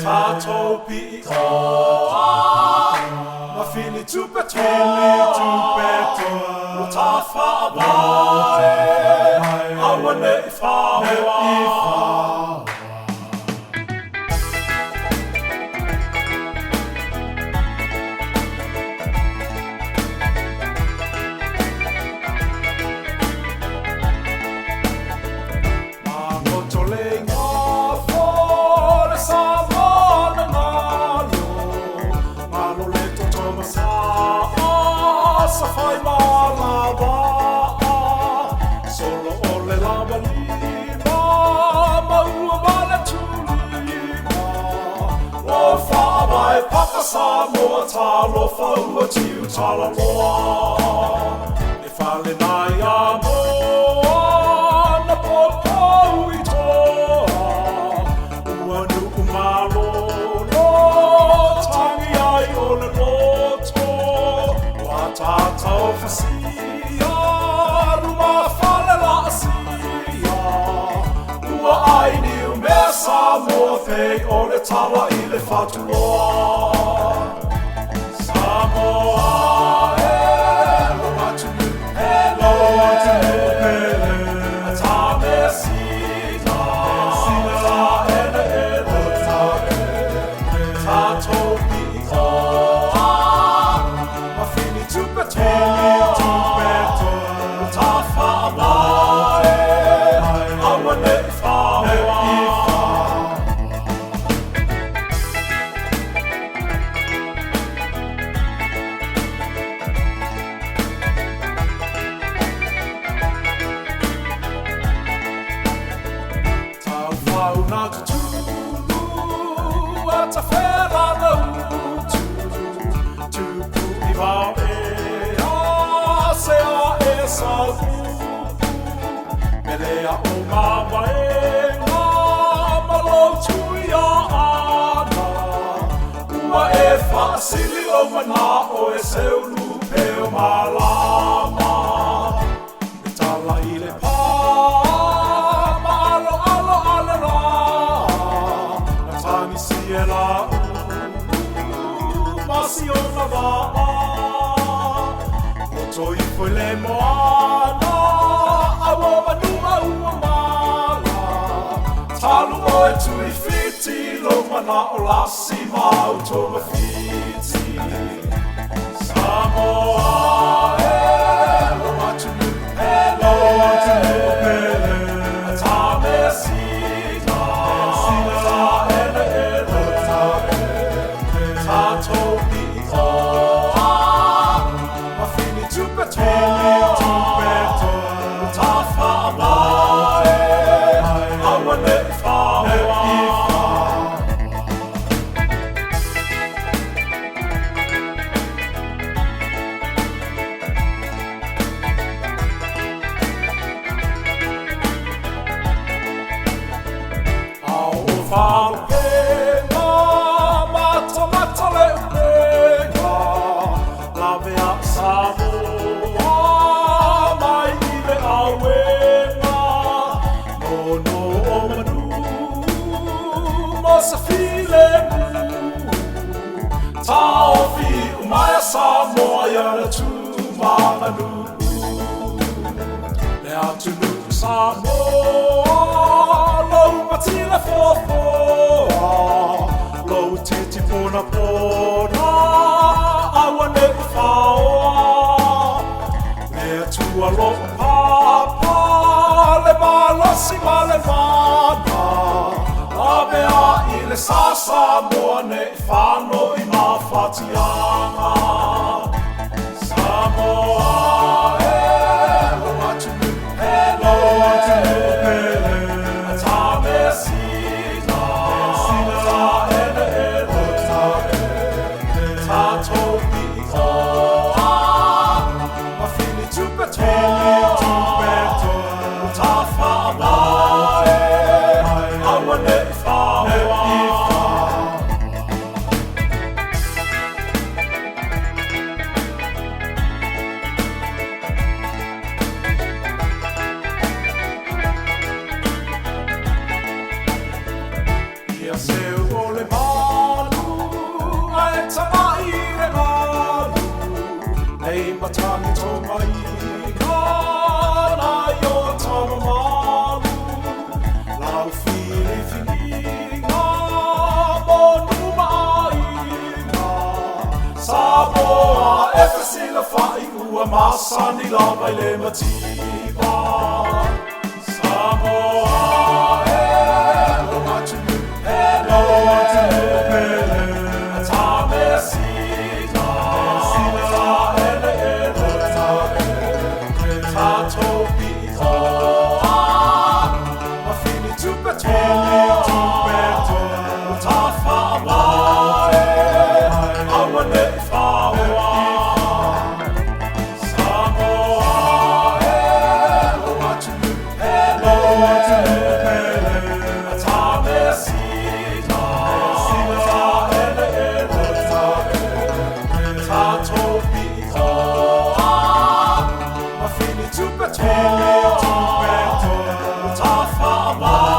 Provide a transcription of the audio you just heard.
Tatou ma fili Tupetoa ta Fiu awane Fiu Safai malava solo ole lava lima maua mala tulima lo fa vai paka sa moa ta lo fa ua tiu tala loa e fale nai a moa na popo i toa ua nu umalo no tangi ai o le loto Tatou fasia, luma fale la asia Ua ai ni u mea sa moa fei o le tawa i le whatuloa Samoa e loa tunu pele A ta mea sina, ta ene ene Tatou Tupetoa ta Fiu awane Fiu Tau whau na tutulu a ta whera na utu Tupu i wau Melea o mawaenga malo tui a ana Ua e whaasili o mana o e seu lupe o malama Me tala i le pā Malo alo ale rā Na tangi siela Masi o na waa So i foi le moana Awa manua ua mala Talu o e tui fiti Lo mana o lasi mau toma fiti Samoa e Loa tunu pele A ta mea sina Ta ene ene Tatou Tupetoa ta Fiu awane Fiu Au whalupenga mata mata le upenga Lave a Samoa mai i le awenga No o manu mo sa file mu Tau Fiu mai a Samoa ia le tūmanga Le atunu Samoa Lau matila fofoa Lau titi pona pona Awane Fiu Mea tua lo papa Le malasi ma le mana A mea i le sasa moa ne whano i ma whatianga Samoa e loa tunu pele A ta mea sina mai aua ne I whaua Ia seu o le malu Ae tama I le malu Nei matangi tō mai Kāna I o tama malu Lau fili ngā monu maina Samoa e whasila whai ua masani la mai le matiba Samoa e lo atu Hello, Tame Sina, Ta ele Tatou Pitoa, Ma fili Tupetoa, Ta whaamae, aua ne I whaua. Samoa e lo atu Hello, Tame Sina, Ta ele Tatou Pitoa, Ma fili Tupetoa, Ta whaamae.